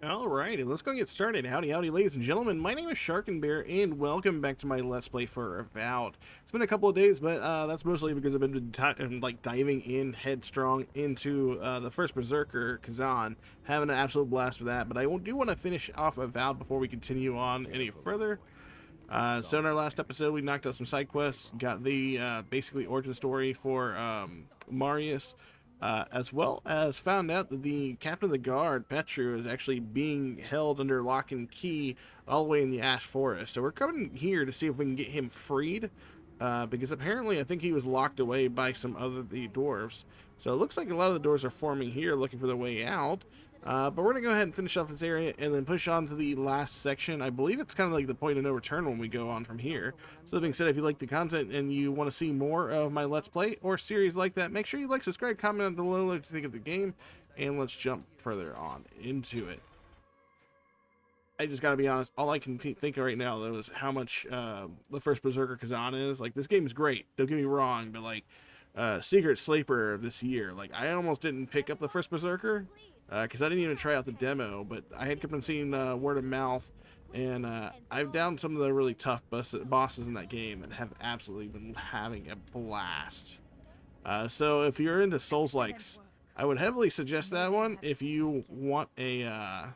Alrighty, let's go get started. Howdy, howdy, ladies and gentlemen. My name is Sharkinbear, and welcome back to my Let's Play for Avowed. It's been a couple of days, but that's mostly because I've been diving in headstrong into the first Berserker, Kazan, having an absolute blast with that. But I do want to finish off Avowed before we continue on any further. So in our last episode, we knocked out some side quests, got the basically origin story for Marius. As well as found out that the captain of the guard, Petru, is actually being held under lock and key all the way in the Ash Forest. So we're coming here to see if we can get him freed, because apparently I think he was locked away by some other the dwarves. So it looks like a lot of the doors are forming here, looking for their way out. But we're going to go ahead and finish off this area and then push on to the last section. I believe it's kind of like the point of no return when we go on from here. So that being said, if you like the content and you want to see more of my Let's Play or series like that, make sure you like, subscribe, comment down below what you think of the game, and let's jump further on into it. I just gotta be honest, all I can think of right now, though, is how much the first Berserker Kazan is. Like, this game is great, don't get me wrong, but like, Secret Sleeper of this year, like, I almost didn't pick up the first Berserker, because I didn't even try out the demo, but I had kept on seeing word of mouth, and I've downed some of the really tough bosses in that game and have absolutely been having a blast. So if you're into Souls-likes, I would heavily suggest that one if you want a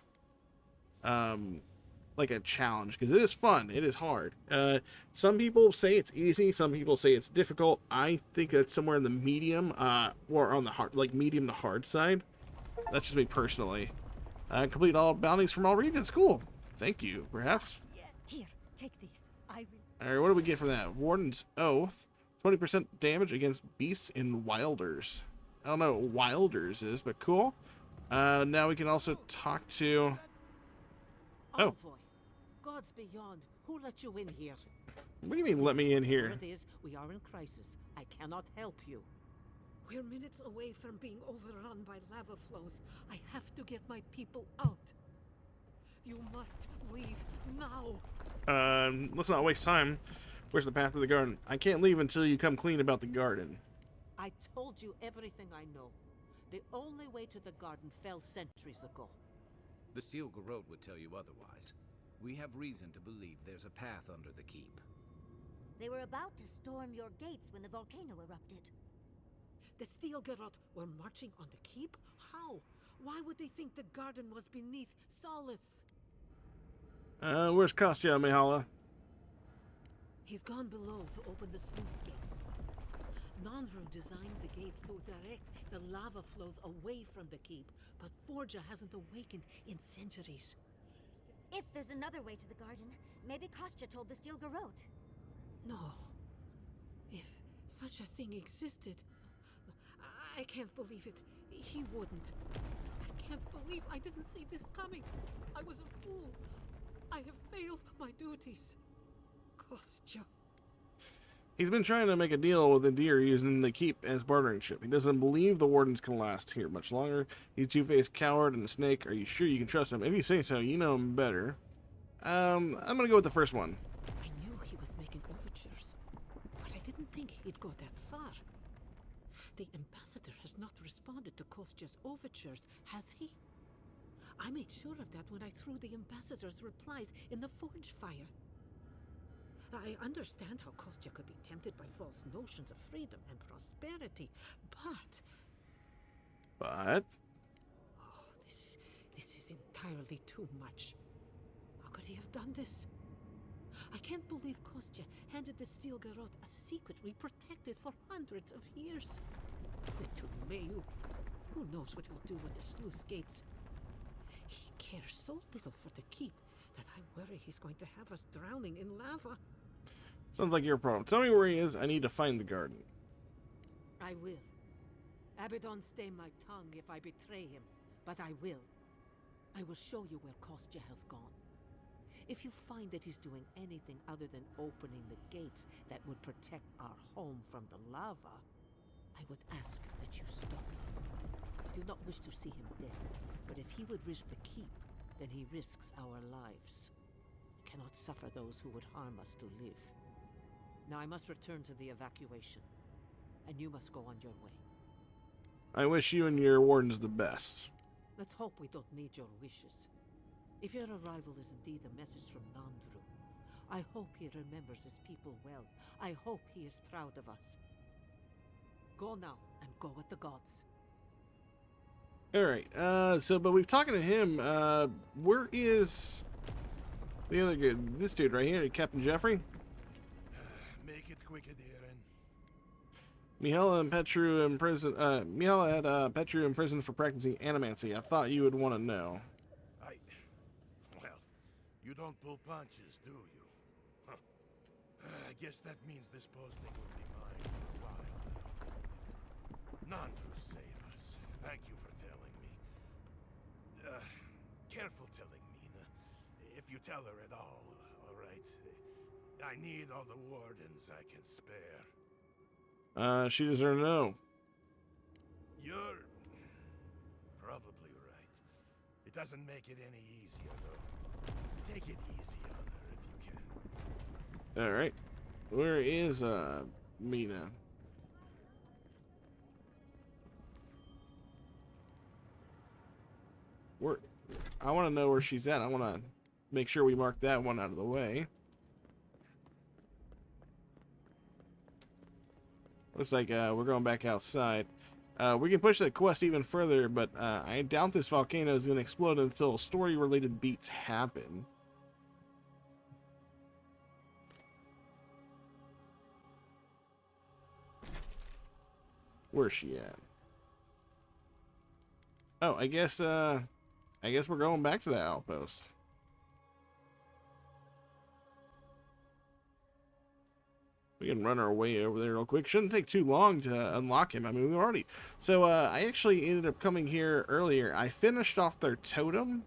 like a challenge, because it is fun, it is hard. Some people say it's easy, some people say it's difficult. I think it's somewhere in the medium, or on the hard, like medium to hard side. That's just me personally. Complete all bounties from all regions. Cool. Thank you, perhaps. Here, take these. I will. Alright, what do we get from that? Warden's Oath. 20% damage against beasts and wilders. I don't know what wilders is, but cool. Now we can also talk to... Oh. Envoy. Gods beyond. Who let you in here? What do you mean, let me in here? Whatever it is, we are in crisis. I cannot help you. We're minutes away from being overrun by lava flows. I have to get my people out. You must leave now. Let's not waste time. Where's the path to the garden? I can't leave until you come clean about the garden. I told you everything I know. The only way to the garden fell centuries ago. The Steel Garrote would tell you otherwise. We have reason to believe there's a path under the keep. They were about to storm your gates when the volcano erupted. The Steel Garrote were marching on the keep? How? Why would they think the garden was beneath Solace? Where's Kostya, Mihala? He's gone below to open the sluice gates. Nonru designed the gates to direct the lava flows away from the keep, but Forja hasn't awakened in centuries. If there's another way to the garden, maybe Kostya told the Steel Garrote. No. If such a thing existed, I can't believe it. He wouldn't. I can't believe I didn't see this coming. I was a fool. I have failed my duties. Kostya. He's been trying to make a deal with the deer using the keep as bartering chip. He doesn't believe the wardens can last here much longer. He's a two-faced coward and a snake. Are you sure you can trust him? If you say so, you know him better. I'm gonna go with the first one. I knew he was making overtures, but I didn't think he'd go that far. The ambassador has not responded to Kostya's overtures, has he? I made sure of that when I threw the ambassador's replies in the forge fire. I understand how Kostya could be tempted by false notions of freedom and prosperity, but... But? Oh, this is entirely too much. How could he have done this? I can't believe Kostya handed the Steel Garrote a secret we protected for hundreds of years. Little Mayu. Who knows what he'll do with the sluice gates? He cares so little for the keep that I worry he's going to have us drowning in lava. Sounds like your problem. Tell me where he is. I need to find the garden. I will. Abaddon stay my tongue if I betray him, but I will. I will show you where Kostya has gone. If you find that he's doing anything other than opening the gates that would protect our home from the lava, I would ask that you stop. I do not wish to see him dead, but if he would risk the keep, then he risks our lives. I cannot suffer those who would harm us to live. Now I must return to the evacuation, and you must go on your way. I wish you and your wardens the best. Let's hope we don't need your wishes. If your arrival is indeed a message from Nandru, I hope he remembers his people well. I hope he is proud of us. Go now, and go with the gods. Alright, but we've talking to him, where is the other good, this dude right here, Captain Jeffrey? Make it quick, Eren. Mihaela and Petru in prison, Mihaela had, Petru in prison for practicing animancy. I thought you would want to know. Well, you don't pull punches, do you? Huh. I guess that means this posting will be mine for a while now. Nandru, save us. Thank you for telling me. Careful telling Mina. If you tell her at all right? I need all the wardens I can spare. She deserves to know. You're probably right. It doesn't make it any easier, though. Take it easy on her if you can. Alright. Where is, Mina? I want to know where she's at. I want to make sure we mark that one out of the way. Looks like we're going back outside. We can push that quest even further, but I doubt this volcano is going to explode until story-related beats happen. Where's she at? Oh, I guess we're going back to the outpost. We can run our way over there real quick. Shouldn't take too long to unlock him. I mean, we already... So, I actually ended up coming here earlier. I finished off their totem.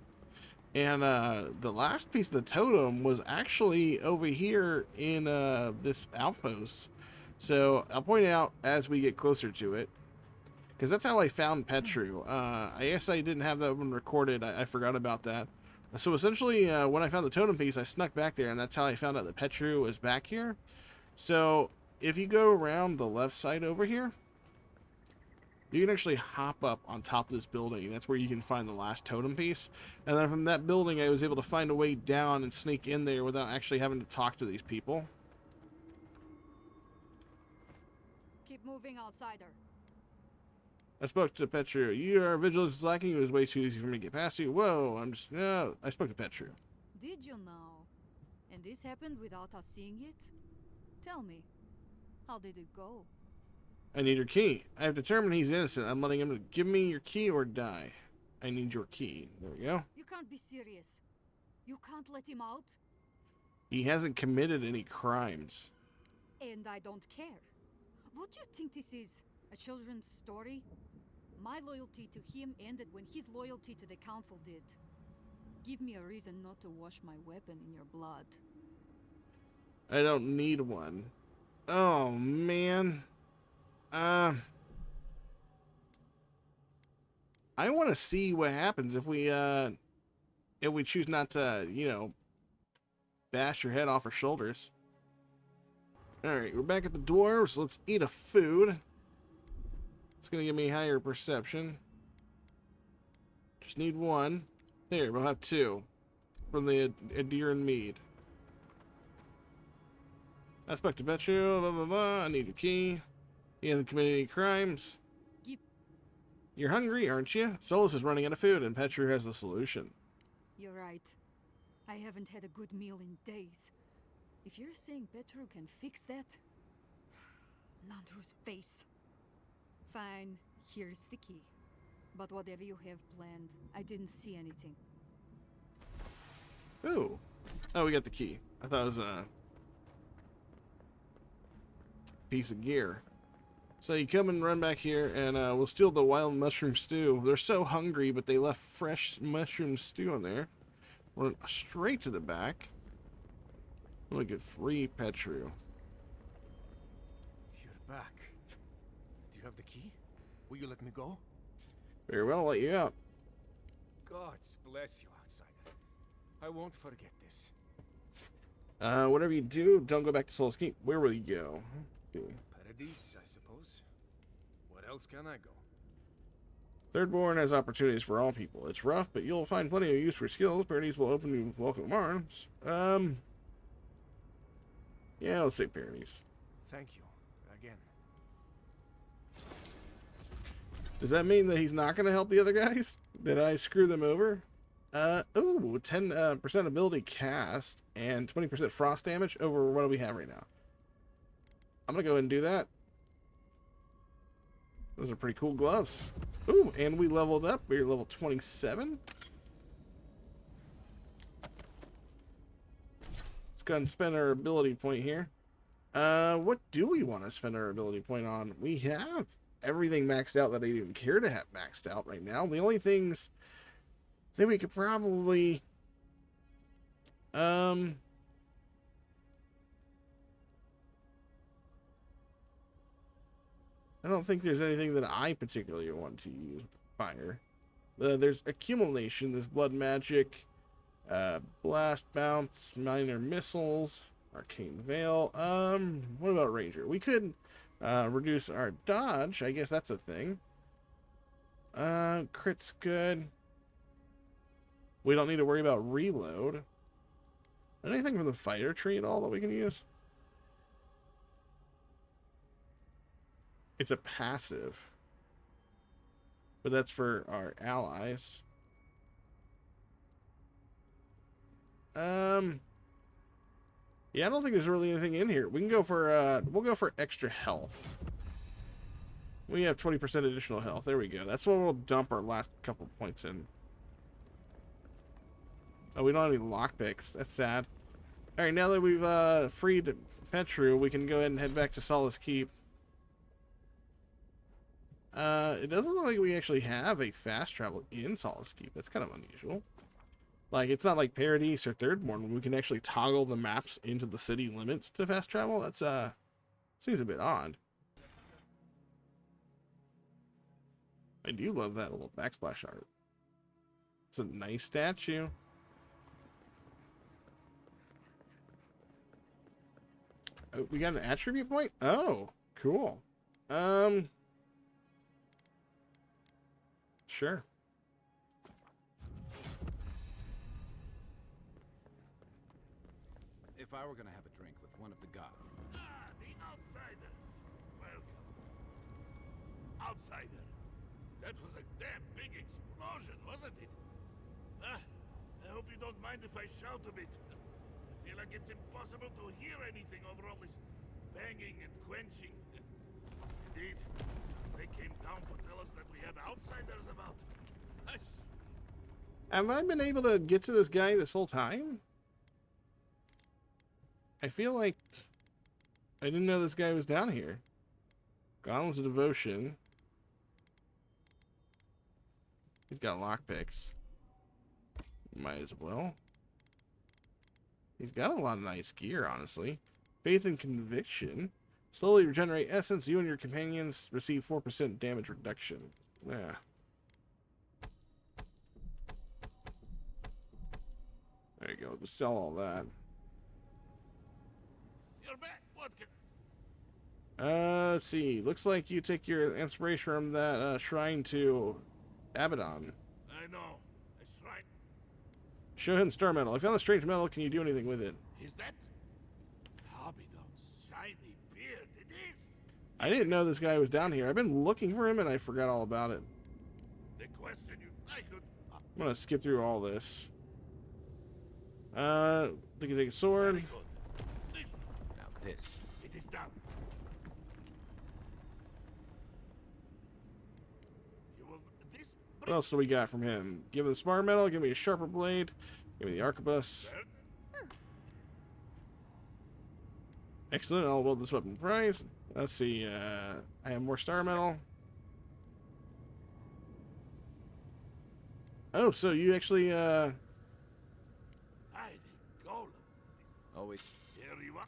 And, the last piece of the totem was actually over here in, this outpost. So, I'll point it out as we get closer to it. Because that's how I found Petru. I guess I didn't have that one recorded. I forgot about that. So, essentially, when I found the totem piece, I snuck back there. And that's how I found out that Petru was back here. So, if you go around the left side over here, you can actually hop up on top of this building. That's where you can find the last totem piece. And then from that building, I was able to find a way down and sneak in there without actually having to talk to these people. Keep moving, outsider. I spoke to Petru. Your vigilance is lacking. It was way too easy for me to get past you. Whoa, no, I spoke to Petru. Did you know? And this happened without us seeing it? Tell me, how did it go? I need your key. I have determined he's innocent. I'm letting him give me your key or die. I need your key. There we go. You can't be serious. You can't let him out? He hasn't committed any crimes. And I don't care. Would you think this is a children's story? My loyalty to him ended when his loyalty to the council did. Give me a reason not to wash my weapon in your blood. I don't need one. Oh, man. I want to see what happens if we choose not to, you know, bash your head off our shoulders. Alright, we're back at the dwarves. Let's eat a food. It's going to give me higher perception. Just need one. There, we'll have two. From the Adir and Mead. I spoke to Petru, blah, blah, blah. I need your key. He hasn't committed any crimes. You're hungry, aren't you? Solus is running out of food, and Petru has the solution. You're right. I haven't had a good meal in days. If you're saying Petru can fix that... Nandru's face. Fine, here's the key. But whatever you have planned, I didn't see anything. Ooh. Oh, we got the key. I thought it was a piece of gear. So you come and run back here, and we'll steal the wild mushroom stew. They're so hungry, but they left fresh mushroom stew in there. Run straight to the back. I'm gonna get free Petru. You're back. Do you have the key? Will you let me go? Very well, I'll let you out. Gods bless you, outsider. I won't forget this. Whatever you do, don't go back to Sol's Keep. Where will you go? Okay. Paradise, I suppose. Where else can I go? Thirdborn has opportunities for all people. It's rough, but you'll find plenty of use for skills. Parodies will open you with welcome arms. Yeah, let's say parodies. Thank you. Again. Does that mean that he's not going to help the other guys? Did I screw them over? Ooh, 10% ability cast and 20% frost damage over what do we have right now? I'm going to go ahead and do that. Those are pretty cool gloves. Ooh, and we leveled up. We're level 27. Let's go ahead and spend our ability point here. What do we want to spend our ability point on? We have everything maxed out that I even care to have maxed out right now. The only things that we could probably... I don't think there's anything that I particularly want to use with fire. There's accumulation, there's blood magic, blast bounce, minor missiles, arcane veil. What about ranger? We could reduce our dodge. I guess that's a thing. Crit's good. We don't need to worry about reload. Anything from the fighter tree at all that we can use? It's a passive. But that's for our allies. Yeah, I don't think there's really anything in here. We can go for we'll go for extra health. We have 20% additional health. There we go. That's what we'll dump our last couple points in. Oh, we don't have any lockpicks. That's sad. Alright, now that we've freed Petru, we can go ahead and head back to Solace Keep. It doesn't look like we actually have a fast travel in Solace Keep. That's kind of unusual. Like, it's not like Paradise or Thirdborn when we can actually toggle the maps into the city limits to fast travel. That's, seems a bit odd. I do love that little backsplash art. It's a nice statue. Oh, we got an attribute point? Oh, cool. Sure. If I were gonna have a drink with one of the gods. Ah, the outsiders. Welcome. Outsider. That was a damn big explosion, wasn't it? Ah, I hope you don't mind if I shout a bit. I feel like it's impossible to hear anything over all this banging and quenching. Indeed, they came down to tell us that we had outsiders about. Have I been able to get to this guy this whole time? I feel like I didn't know this guy was down here. Golems of Devotion. He's got lockpicks. Might as well. He's got a lot of nice gear, honestly. Faith and Conviction. Slowly regenerate essence. You and your companions receive 4% damage reduction. Yeah. There you go. Just sell all that. You're back. What can... Let's see. Looks like you take your inspiration from that shrine to Abaddon. I know. A shrine. Show him star metal. I found a strange metal. Can you do anything with it? Is that Abaddon's shiny beard? It is. I didn't know this guy was down here. I've been looking for him and I forgot all about it. The question you... I could... I'm gonna skip through all this. They can take a sword. Very good. Listen. Now this. It is done. You will... This... What else do we got from him? Give me the smart metal. Give me a sharper blade. Give me the arquebus. Excellent. I'll wield this weapon prize. Let's see. I have more star metal. Oh, so you actually Hiding golem. Always. Here you are.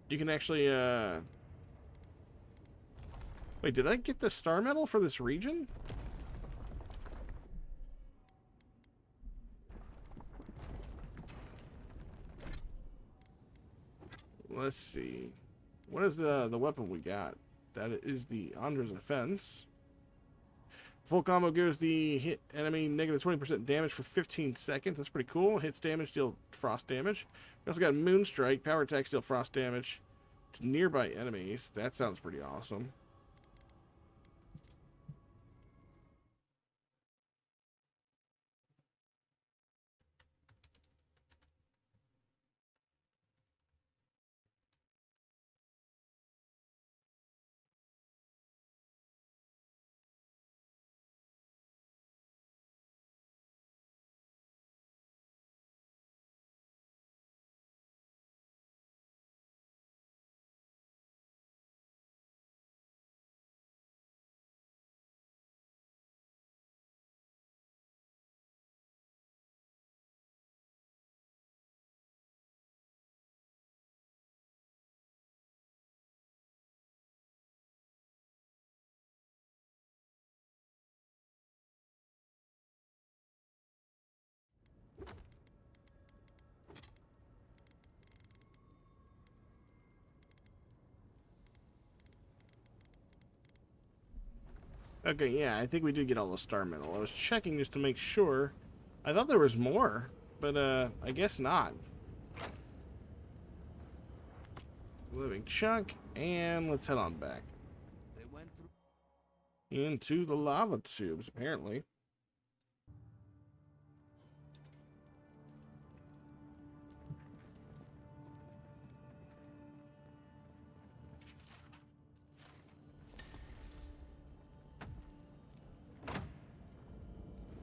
you can actually wait, did I get the star medal for this region? Let's see. What is the weapon we got? That is the Andra's Offense. Full combo gives the hit enemy negative 20% damage for 15 seconds. That's pretty cool. Hits damage, deal frost damage. We also got Moonstrike. Power attack, deal frost damage to nearby enemies. That sounds pretty awesome. Okay, yeah, I think we did get all the star metal. I was checking just to make sure. I thought there was more, but I guess not. Living chunk, and let's head on back. They went through. Into the lava tubes, apparently.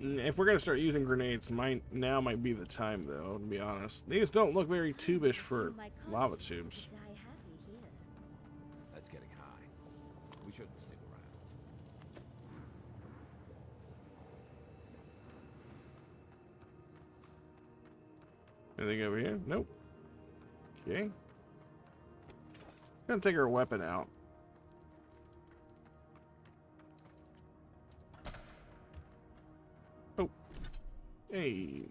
If we're gonna start using grenades, now might be the time, though, to be honest. These don't look very tubish for lava tubes. Die happy here. That's getting high. We shouldn't stick around. Anything over here? Nope. Okay. Gonna take our weapon out. Oh. Hey.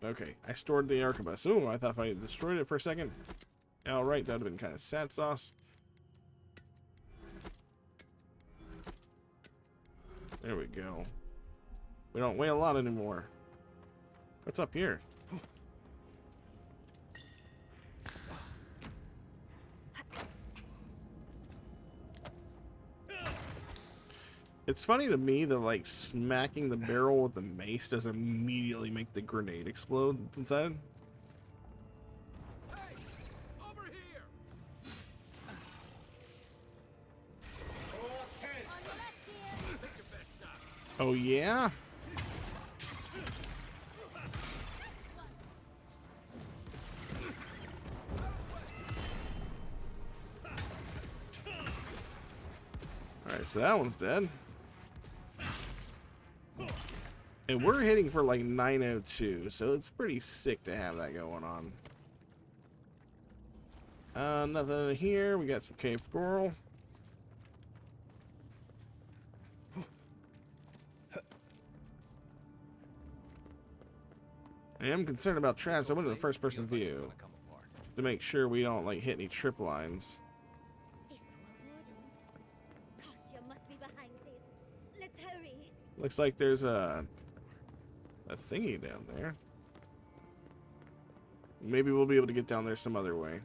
Okay, I stored the arquebus. Ooh, I thought if I destroyed it for a second. Alright, that would have been kind of sad sauce. There we go. We don't weigh a lot anymore. What's up here? It's funny to me that, like, smacking the barrel with the mace doesn't immediately make the grenade explode that's inside. Hey! Over here! Take your best shot. Oh, yeah? Alright, so that one's dead. And we're hitting for like 902, so it's pretty sick to have that going on. Nothing in here. We got some cave coral. I am concerned about traps. I went to the first person view to make sure we don't like hit any trip lines. These poor wardens. Kostya must be behind this. Let's hurry. Looks like there's a thingy down there. Maybe we'll be able to get down there some other way.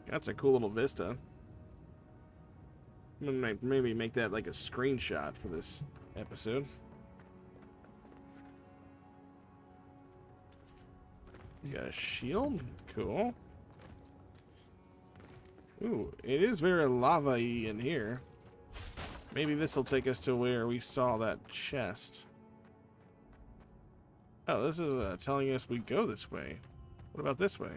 That's a cool little vista. I'm gonna maybe make that like a screenshot for this episode. You got a shield? Cool. Ooh, it is very lava-y in here. Maybe this will take us to where we saw that chest. Oh, this is telling us we go this way. What about this way?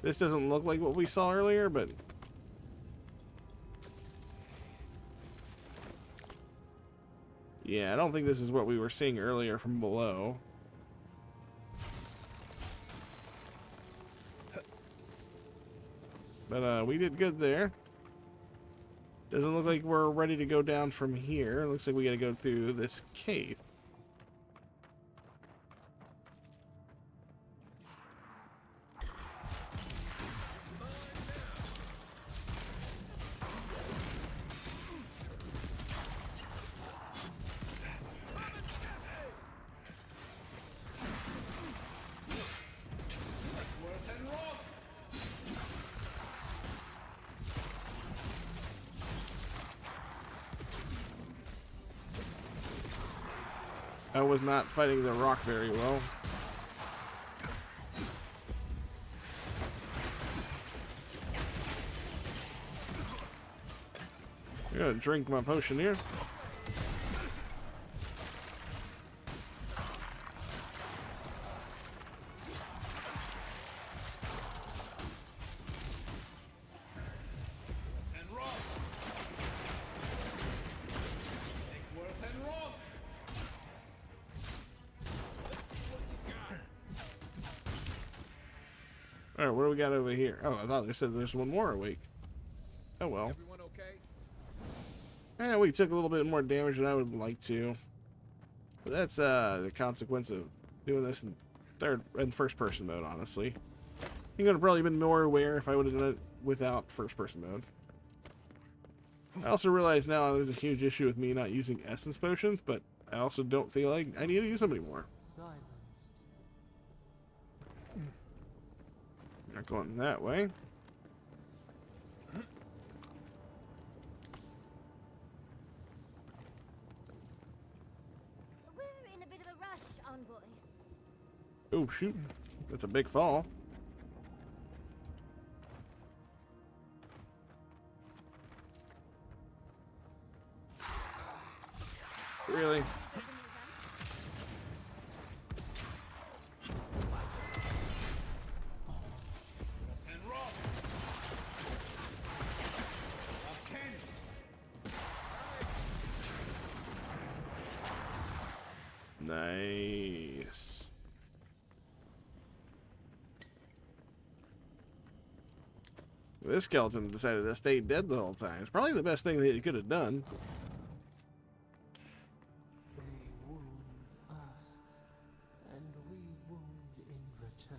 This doesn't look like what we saw earlier, but... yeah, I don't think this is what we were seeing earlier from below. But we did good there. Doesn't look like we're ready to go down from here. Looks like we gotta go through this cave. I was not fighting the rock very well. I'm gonna drink my potion here. Alright, what do we got over here? Oh, I thought they said there's one more awake. Oh well. Everyone okay? Eh, we took a little bit more damage than I would like to. But that's the consequence of doing this in first person mode, honestly. I think I'd have probably been more aware if I would have done it without first person mode. I also realize now there's a huge issue with me not using essence potions, but I also don't feel like I need to use them anymore. Not going that way. We're in a bit of a rush, envoy. Oh shoot, that's a big fall. Really? Nice. This skeleton decided to stay dead the whole time. It's probably the best thing that he could have done. They wound us, and we wound in return.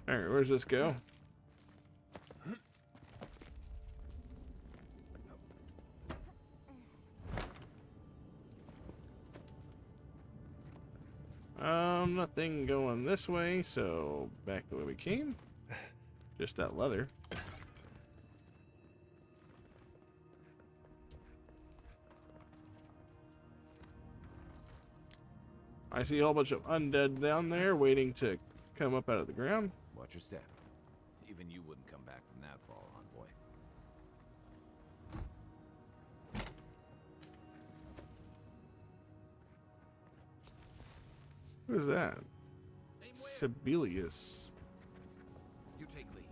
Alright, where's this go? Nothing going this way, so back the way we came. Just that leather. I see a whole bunch of undead down there waiting to come up out of the ground. Watch your step. Even you wouldn't come back from that fall, envoy. Who's that? Sibelius. You take lead.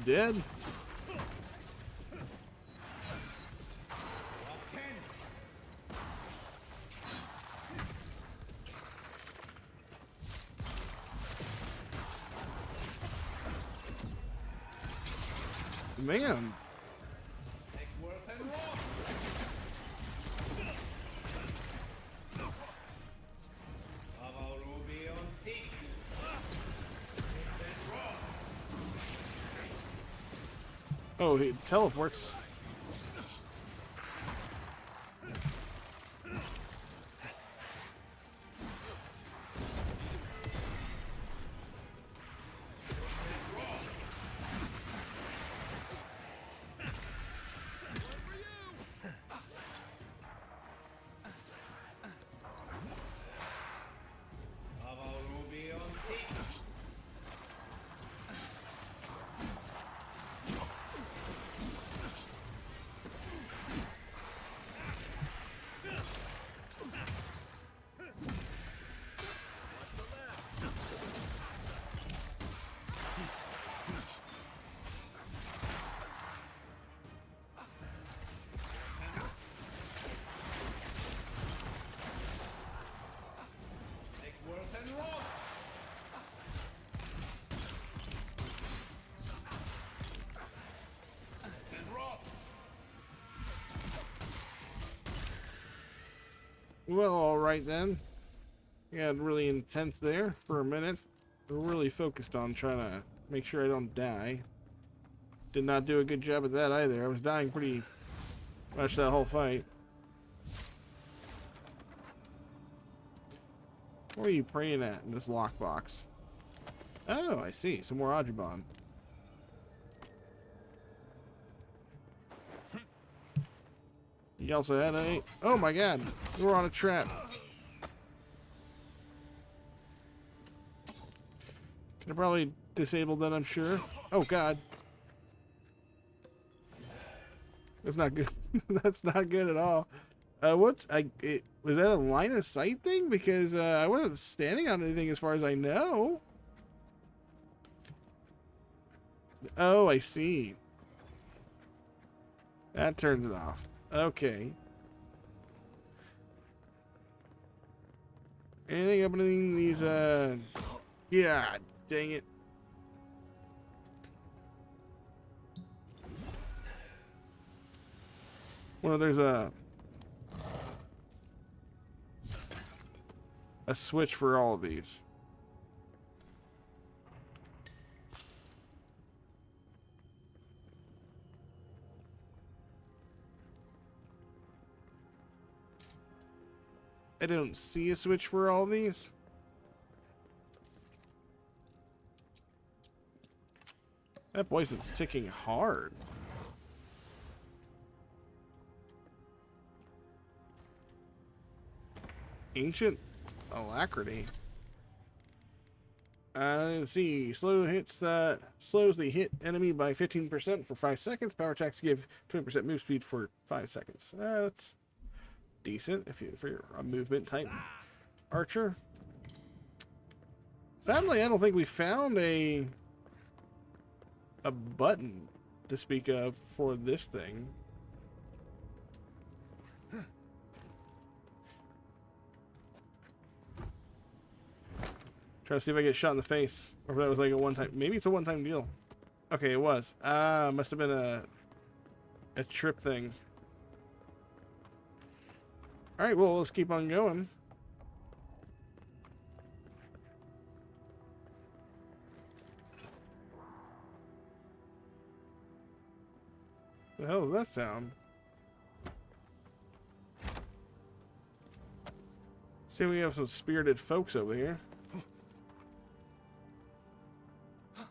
Dead? Man. Oh, he teleports. Well, alright then. Yeah, really intense there for a minute. Really focused on trying to make sure I don't die. Did not do a good job at that either. I was dying pretty much that whole fight. What are you praying at in this lockbox? Oh, I see. Some more Ajibon. He also had a... Oh my god! We were on a trap. Could have probably disabled that, I'm sure. Oh god. That's not good. That's not good at all. Was that a line of sight thing? Because I wasn't standing on anything as far as I know. Oh, I see. That turns it off. Okay. Anything opening these, yeah, dang it. Well, there's a switch for all of these. I don't see a switch for all these. That poison's ticking hard. Ancient alacrity. Let's see. Slows the hit enemy by 15% for 5 seconds. Power attacks give 20% move speed for 5 seconds. That's decent if you're a movement type archer. Sadly, I don't think we found a button to speak of for this thing. Try to see if I get shot in the face, or if that was like a one-time. Maybe it's a one-time deal. Okay, it was. Must have been a trip thing. All right, well, let's keep on going. The hell does that sound? See, we have some spirited folks over here.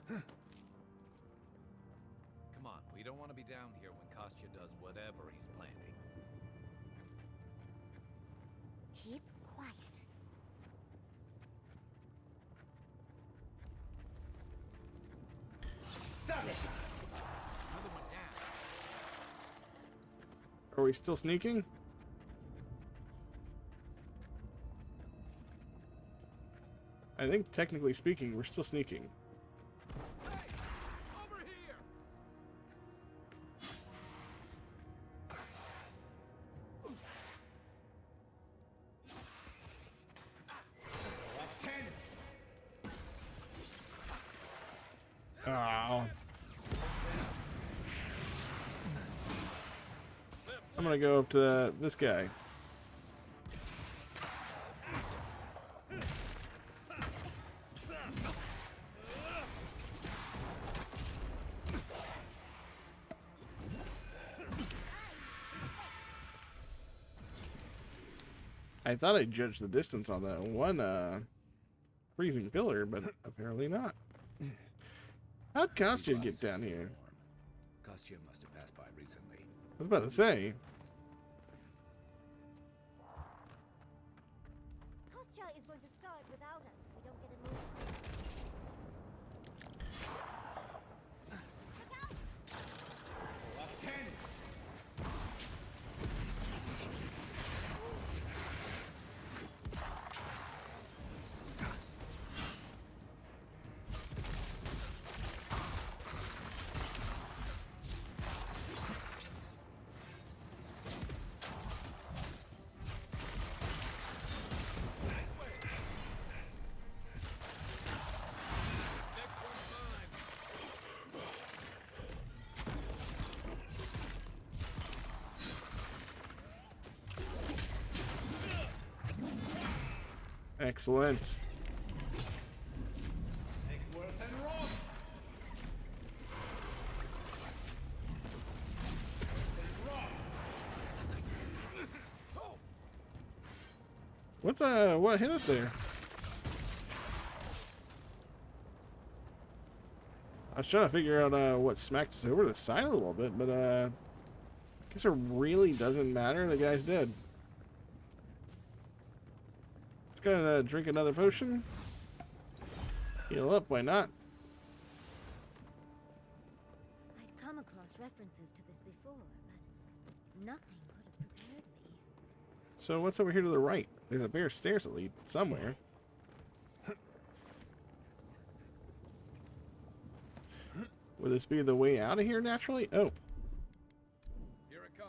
Come on, we don't want to be down here when Kostya does whatever he's planning. Keep quiet. Another one down. Are we still sneaking? I think, technically speaking, we're still sneaking. Hey, over here. Oh. I'm gonna go up to this guy. I thought I judged the distance on that one freezing pillar, but apparently not. How'd Kostya get down here? Kostya must have passed by recently. I was about to say. Kostya is going to start without us if we don't get a move on. Look out! Excellent. What hit us there? I was trying to figure out what smacked us over to the side a little bit, but I guess it really doesn't matter. The guy's dead. Let's go drink another potion. Heal up, why not? I'd come across references to this before, but nothing could have prepared me. So what's over here to the right? There's a pair of stairs that lead somewhere. Would this be the way out of here naturally? Oh. Here it comes.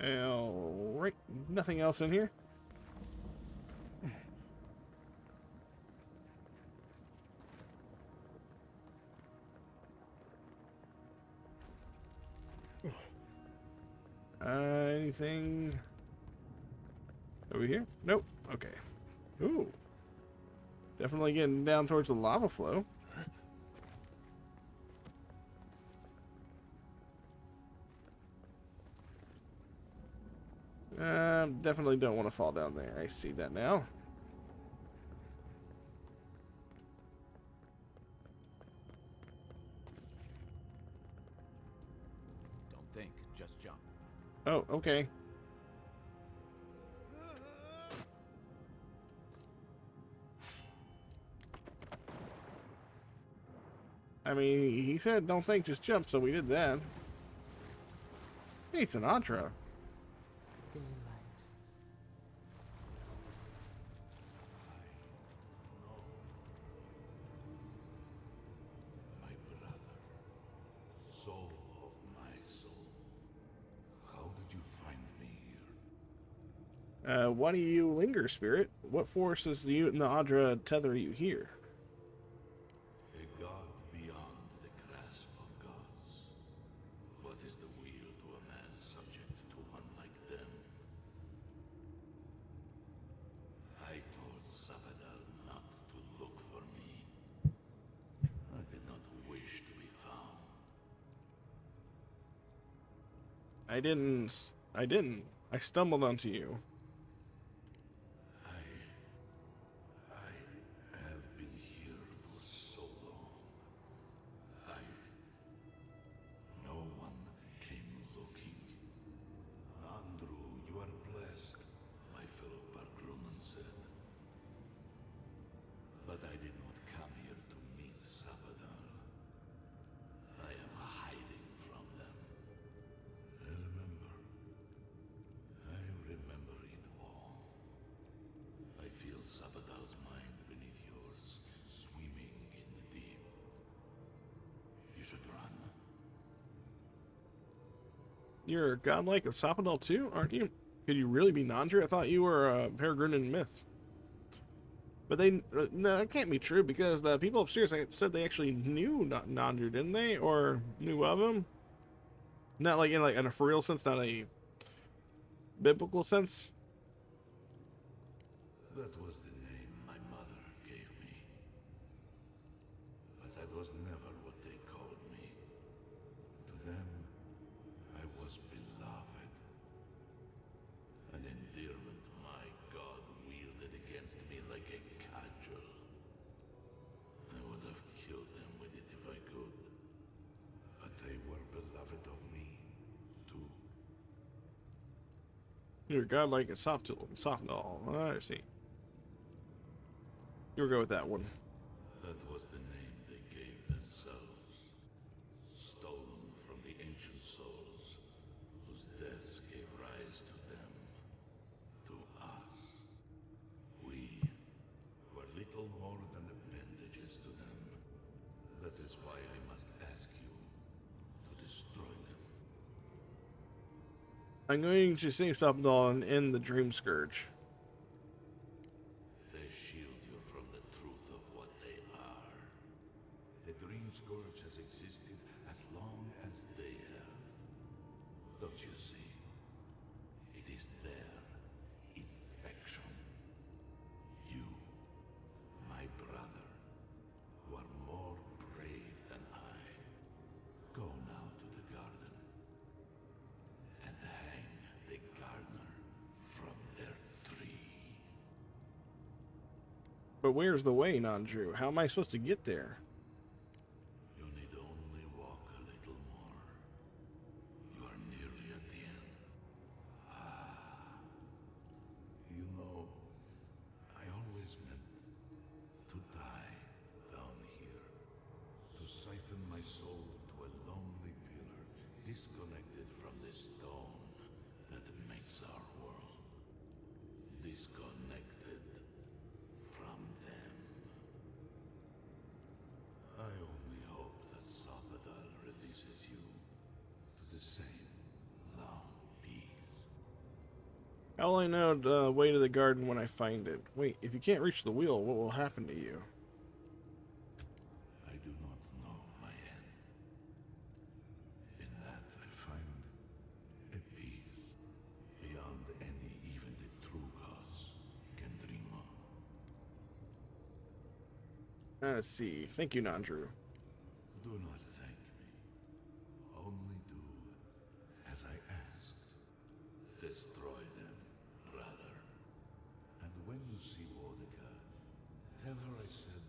Alright, nothing else in here. Anything over here? Nope. Okay. Ooh. Definitely getting down towards the lava flow. Definitely don't want to fall down there. I see that now. Don't think, just jump. Oh, okay. I mean, he said don't think, just jump, so we did that. Hey, it's an Antra. Daylight. My brother, soul of my soul. How did you find me here? Why do you linger, spirit? What forces the Ute and the Adra tether you here? A god beyond the grasp of gods. What is the wield to a man subject to one like them? I told Sabadal not to look for me. I did not wish to be found. I didn't. I stumbled onto you. I have been here for so long. No one came looking. Andrew, you are blessed, my fellow Bargruman said. But I did not come here to meet Sabadal. I am hiding from them. I remember it all. I feel Sabadal's mind beneath yours, swimming in the deep. You should run. You're godlike of Sapadal too, aren't you? Could you really be Nandri? I thought you were a Peregrine myth. But no, that can't be true because the people upstairs said they actually knew Nandri, didn't they? Or knew of him? Not like in a for real sense, not a biblical sense. That was the name my mother gave me. You're godlike and soft doll. I see. You'll go with that one. That was the name they gave themselves. Stolen from the ancient souls, whose deaths gave rise to them. To us. We were little more than appendages to them. That is why I must ask you to destroy them. I'm going to save Soft Doll and end the Dream Scourge. They shield you from the truth of what they are. The Dream Scourge has existed as long as they have. Don't you see? It is their infection. You, my brother, who are more brave than I, go now to the garden and hang the gardener from their tree. But where's the way, non-Drew? How am I supposed to get there? You need only walk a little more. You are nearly at the end. You know, I always meant to die down here. To siphon my soul to a lonely pillar, disconnected from the stone that makes our world. Disconnected from them. I only hope that Sabadal releases you to the same long peace. How will I know the way to the garden when I find it? Wait, if you can't reach the wheel, what will happen to you? I do not know my end. In that I find a peace beyond any even the true gods can dream of. Let's see. Thank you, non-Drew. Do not thank me. Only do as I asked. Destroy them, brother. And when you see Wodika, tell her I said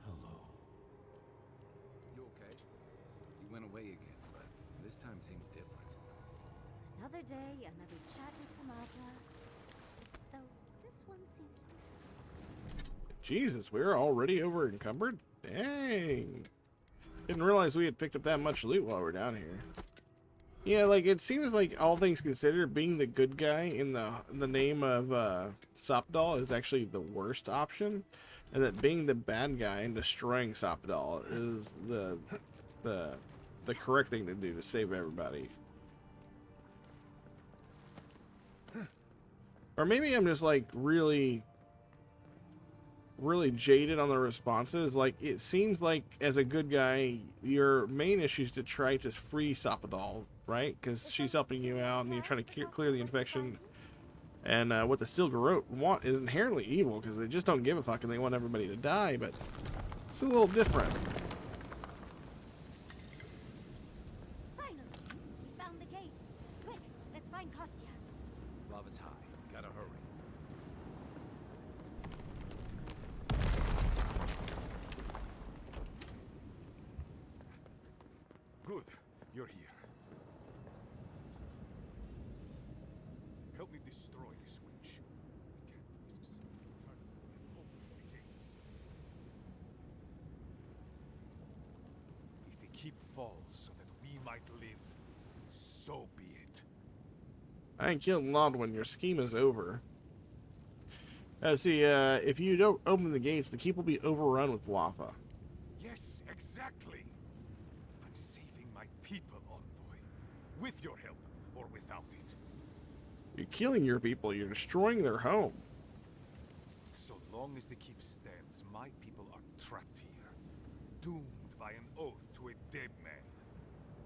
hello. You okay? You went away again, but this time seemed different. Another day, another chat with Sumatra. Though this one seemed different. Jesus, we're already over encumbered? Dang. Didn't realize we had picked up that much loot while we're down here. Yeah, like, it seems like, all things considered, being the good guy in the name of Sopdal is actually the worst option. And that being the bad guy and destroying Sopdal is the correct thing to do to save everybody. Or maybe I'm just, like, really jaded on the responses. Like, it seems like as a good guy, your main issue is to try to free Sopdal, right? Because she's helping you out and you're trying to clear the infection. And what the Steel Garrote want is inherently evil because they just don't give a fuck and they want everybody to die, but it's a little different. Finally, we found the gates. Quick, let's find Kostya. Lava's high. Gotta hurry. Good, you're here. Help me destroy this witch. We can't risk something turning and opening the gates. If the keep falls so that we might live, so be it. I killed Lodwin. Your scheme is over. See, if you don't open the gates, the keep will be overrun with lava. Yes, exactly. I'm saving my people, Envoy. With your help, or without it. You're killing your people. You're destroying their home. So long as the keep stands, my people are trapped here. Doomed by an oath to a dead man.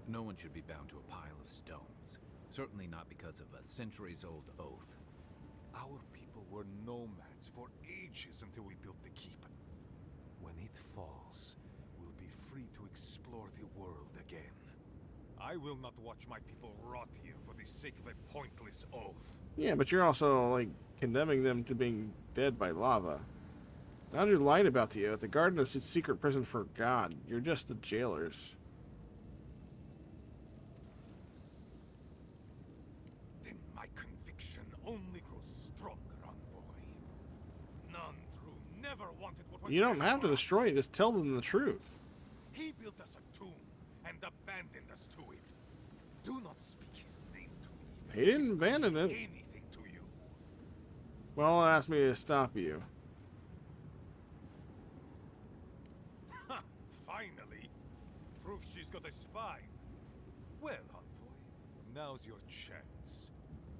No one should be bound to a pile of stones. Certainly not because of a centuries-old oath. Our people were nomads for ages until we built the keep. When it falls, we'll be free to explore the world again. I will not watch my people rot here for the sake of a pointless oath. Yeah, but you're also, like, condemning them to being dead by lava. Andrew lied about the oath. The garden is a secret prison for God. You're just the jailers. Then my conviction wanted what was You don't best have to for us. destroy it, just tell them the truth. He built us a tomb and abandoned us to it. Do not speak his name to me. He didn't abandon it. Anything to you. Well, ask me to stop you. Ha! Finally! Proof she's got a spine. Well, Envoy, now's your chance.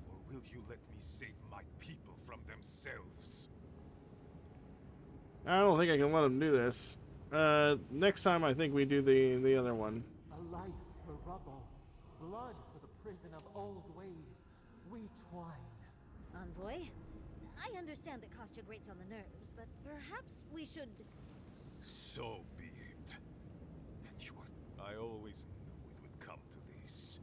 Or will you let me save my people from themselves? I don't think I can let him do this. Next time I think we do the other one. A life for rubble, blood for the prison of old ways. We twine. Envoy, I understand that Kostya grates on the nerves, but perhaps we should... So be it. And you are... I always knew it would come to this.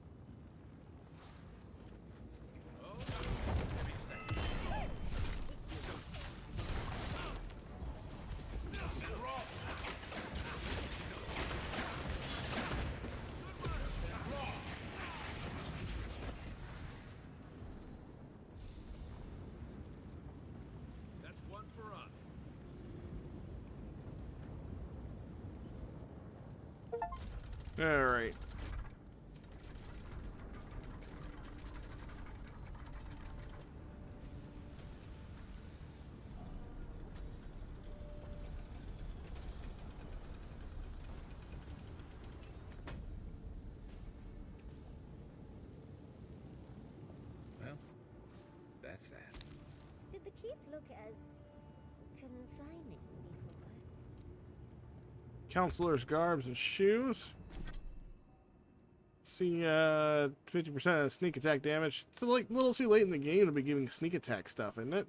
That's one for us. All right. Well, that's that. Did the keep look as confining before? Counselor's garbs and shoes. See, 50% of sneak attack damage. It's like a little too late in the game to be giving sneak attack stuff, isn't it?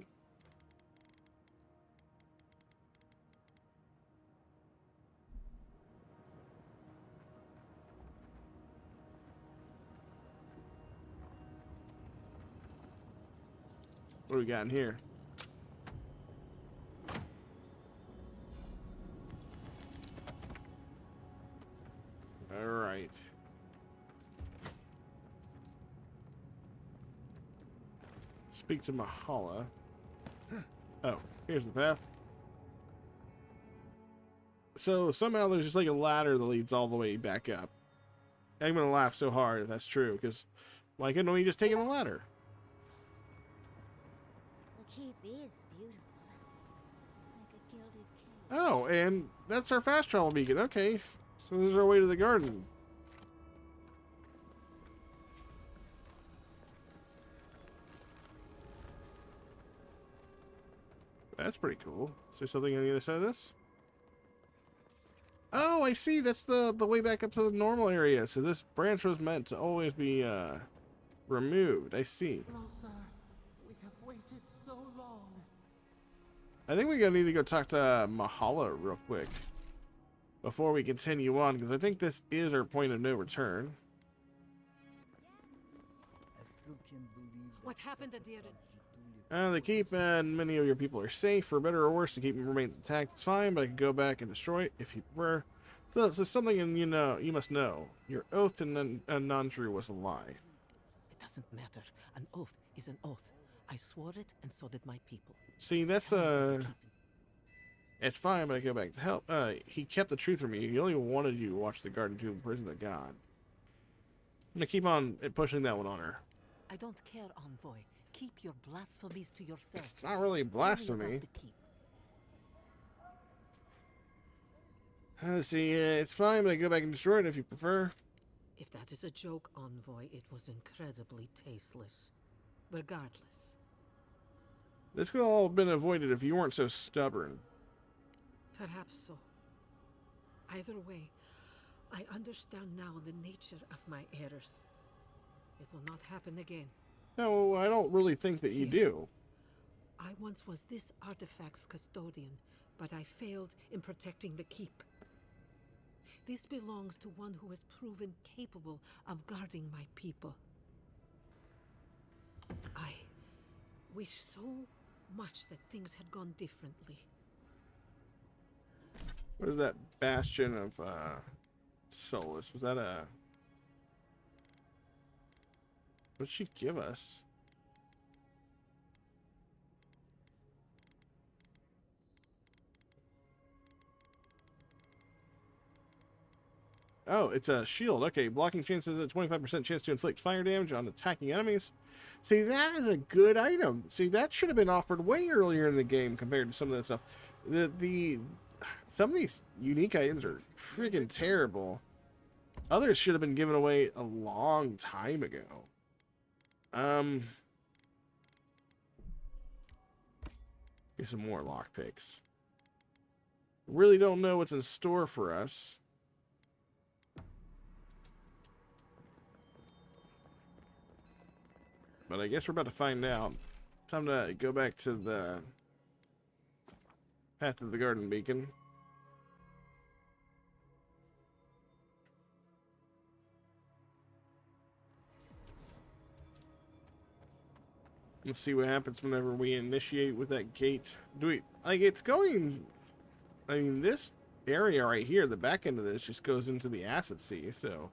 What do we got in here? All right. Speak to Mahala. Oh, here's the path. So somehow there's just like a ladder that leads all the way back up. I'm gonna laugh so hard if that's true, because why couldn't we just take the ladder? The keep is beautiful. Like a gilded cage. Oh, and that's our fast travel beacon. Okay, so this is our way to the garden. That's pretty cool. Is there something on the other side of this? Oh, I see. That's the way back up to the normal area. So this branch was meant to always be removed. I see. Closer. We have waited so long. I think we're gonna need to go talk to Mahala real quick before we continue on, because I think this is our point of no return. I still can't believe What happened at the end? The keep and many of your people are safe. For better or worse, the keep remains intact. It's fine, but I can go back and destroy it if you prefer. So this is something you must know. Your oath to non-true was a lie. It doesn't matter. An oath is an oath. I swore it, and so did my people. See, that's Tell me what the keep is. it's fine, but I go back to help. He kept the truth from you. He only wanted you to watch the garden to imprison the god. I'm gonna keep on pushing that one on her. I don't care, Envoy. Keep your blasphemies to yourself. It's not really Tell me blasphemy. about the keep. Let's see, it's fine, but I go back and destroy it if you prefer. If that is a joke, Envoy, it was incredibly tasteless. Regardless. This could all have been avoided if you weren't so stubborn. Perhaps so. Either way, I understand now the nature of my errors. It will not happen again. No, I don't really think that you do. I once was this artifact's custodian, but I failed in protecting the keep. This belongs to one who has proven capable of guarding my people. I wish so much that things had gone differently. What is that bastion of solace? Was that a... What did she give us? Oh, it's a shield. Okay, blocking chances a 25% chance to inflict fire damage on attacking enemies. See, that is a good item. See, that should have been offered way earlier in the game compared to some of that stuff. Some of these unique items are freaking terrible. Others should have been given away a long time ago. Here's some more lockpicks. Really don't know what's in store for us. But I guess we're about to find out. Time to go back to the path of the garden beacon. Let's see what happens whenever we initiate with that gate. Do we, like, it's going, I mean, this area right here, the back end of this just goes into the acid sea, so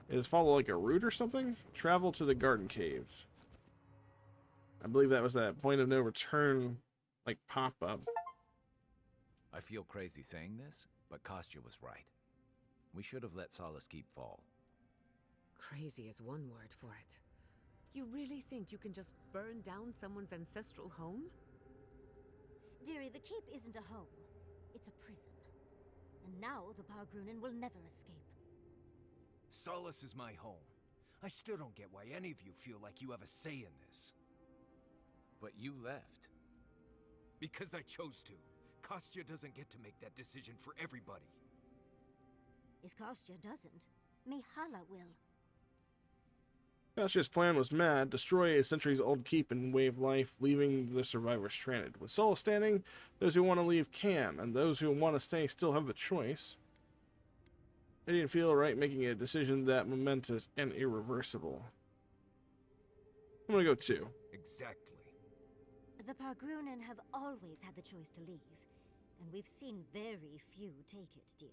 is follow like a route or something? Travel to the garden caves. I believe that was that point of no return, like, pop-up. I feel crazy saying this, but Kostya was right. We should have let Solace Keep fall. Crazy is one word for it. You really think you can just burn down someone's ancestral home? Dearie, the keep isn't a home. It's a prison. And now the Pargrunen will never escape. Solace is my home. I still don't get why any of you feel like you have a say in this. But you left. Because I chose to. Kostya doesn't get to make that decision for everybody. If Kostya doesn't, Mihala will. Kostya's plan was mad, destroy a centuries-old keep and way of life, leaving the survivors stranded. With Solace standing, those who want to leave can, and those who want to stay still have the choice. It didn't feel right making a decision that momentous and irreversible. I'm gonna go 2. Exactly. The Pargrunen have always had the choice to leave, and we've seen very few take it, dear.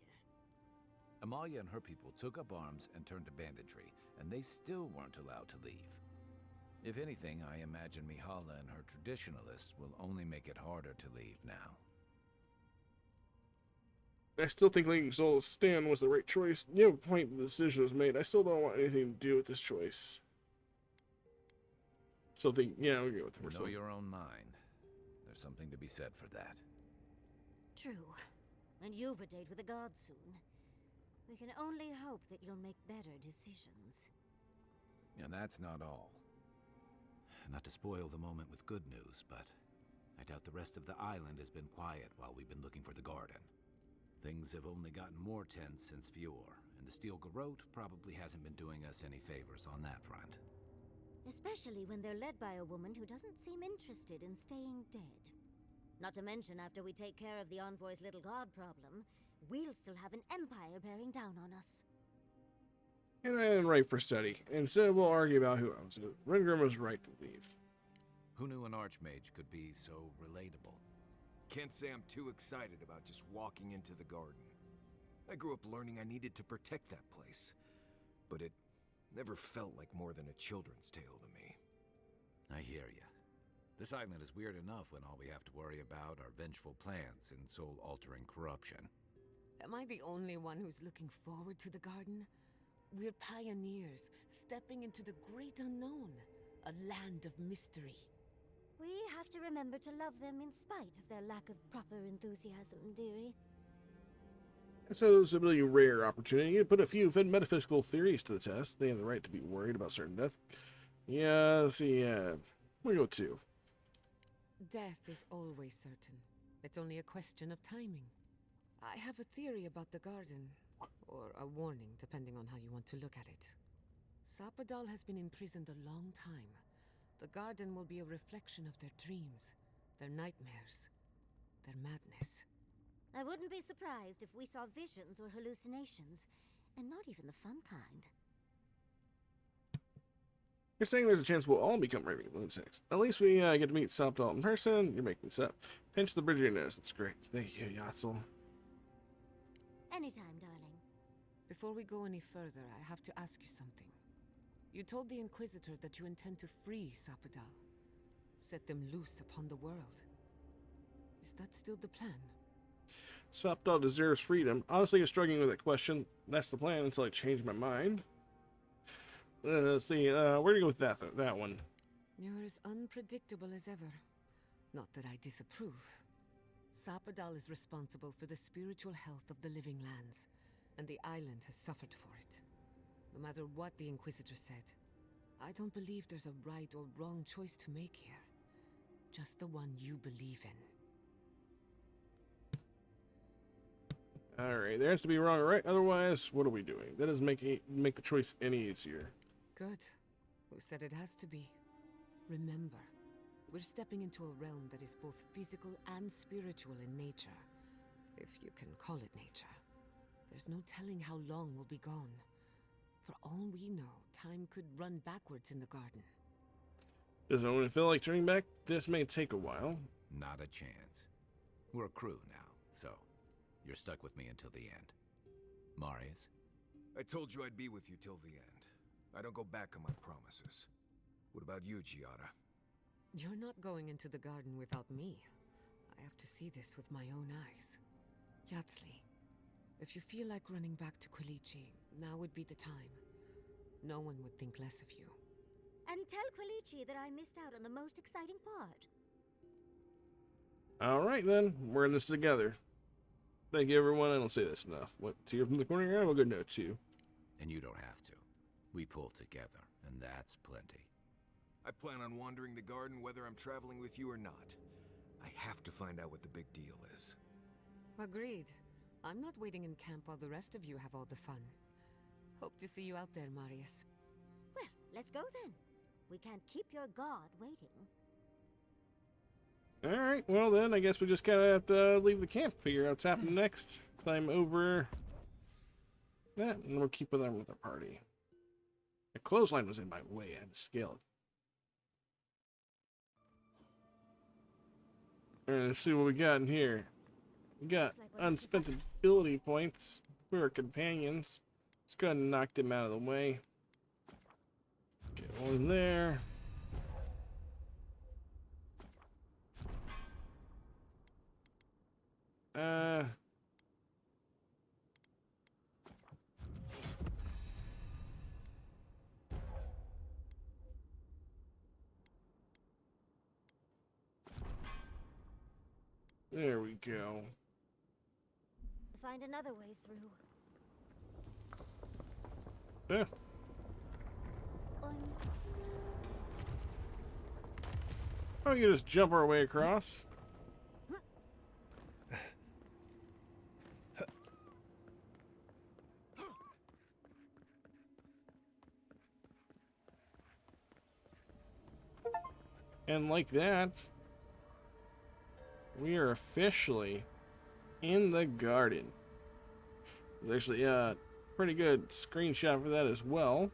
Amalia and her people took up arms and turned to banditry, and they still weren't allowed to leave. If anything, I imagine Mihala and her traditionalists will only make it harder to leave now. I still think letting Solace stand was the right choice. You have a point the decision was made. I still don't want anything to do with this choice. So yeah, we'll go with it. Know your own mind. There's something to be said for that. True. And you've a date with the gods soon. We can only hope that you'll make better decisions. And that's not all. Not to spoil the moment with good news, but I doubt the rest of the island has been quiet while we've been looking for the garden. Things have only gotten more tense since Eora, and the Steel Garrote probably hasn't been doing us any favors on that front. Especially when they're led by a woman who doesn't seem interested in staying dead. Not to mention, after we take care of the Envoy's little god problem, we'll still have an empire bearing down on us. And I am right for study. Instead, we'll argue about who owns it. Ringrim was right to leave. Who knew an archmage could be so relatable? Can't say I'm too excited about just walking into the garden. I grew up learning I needed to protect that place, but it never felt like more than a children's tale to me. I hear ya. This island is weird enough when all we have to worry about are vengeful plans and soul-altering corruption. Am I the only one who's looking forward to the garden? We're pioneers, stepping into the great unknown, a land of mystery. We have to remember to love them in spite of their lack of proper enthusiasm, dearie. So it's a really rare opportunity to put a few metaphysical theories to the test. They have the right to be worried about certain death. Yeah, see, we'll go 2. Death is always certain. It's only a question of timing. I have a theory about the garden, or a warning, depending on how you want to look at it. Sapadal has been imprisoned a long time. The garden will be a reflection of their dreams, their nightmares, their madness. I wouldn't be surprised if we saw visions or hallucinations, and not even the fun kind. You're saying there's a chance we'll all become raving lunatics. At least we get to meet Sapadal in person. You're making this up. Pinch the bridge of your nose. That's great. Thank you, Yatsel. Anytime, darling. Before we go any further, I have to ask you something. You told the Inquisitor that you intend to free Sapadal, set them loose upon the world. Is that still the plan? Sapdal deserves freedom. Honestly, I'm struggling with that question. That's the plan until I change my mind. Let's see. Where to go with that one? You're as unpredictable as ever. Not that I disapprove. Sapdal is responsible for the spiritual health of the living lands, and the island has suffered for it. No matter what the Inquisitor said, I don't believe there's a right or wrong choice to make here. Just the one you believe in. Alright, there has to be wrong or right. Otherwise, what are we doing? That doesn't make the choice any easier. Good. Who said it has to be? Remember, we're stepping into a realm that is both physical and spiritual in nature. If you can call it nature. There's no telling how long we'll be gone. For all we know, time could run backwards in the garden. Does anyone feel like turning back? This may take a while. Not a chance. We're a crew now, so you're stuck with me until the end. Marius? I told you I'd be with you till the end. I don't go back on my promises. What about you, Giada? You're not going into the garden without me. I have to see this with my own eyes. Yatsli, if you feel like running back to Quilici, now would be the time. No one would think less of you. And tell Quilici that I missed out on the most exciting part. Alright then, we're in this together. Thank you everyone, I don't say this enough. What, to you from the corner? I have a good note too. And you don't have to. We pull together, and that's plenty. I plan on wandering the garden whether I'm traveling with you or not. I have to find out what the big deal is. Agreed. I'm not waiting in camp while the rest of you have all the fun. Hope to see you out there, Marius. Well, let's go then. We can't keep your god waiting. Alright, well then, I guess we just gotta have to leave the camp, figure out what's happening next. Climb over that, and we'll keep with them with our party. The clothesline was in my way, I had to scale it. Alright, let's see what we got in here. We got unspent ability points for our companions. Let's go ahead and knock them out of the way. Get one there. There we go. Find another way through. Yeah. Oh, you can just jump our way across. And like that, we are officially in the garden. There's actually a pretty good screenshot for that as well.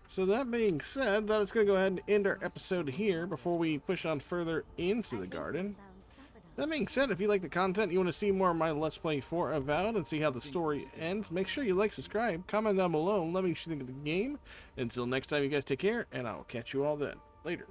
So that being said, let's going to go ahead and end our episode here before we push on further into the garden. That being said, if you like the content, you want to see more of my Let's Play for Avowed and see how the story ends, make sure you like, subscribe, comment down below, and let me know what you think of the game. Until next time, you guys take care, and I'll catch you all then. Later.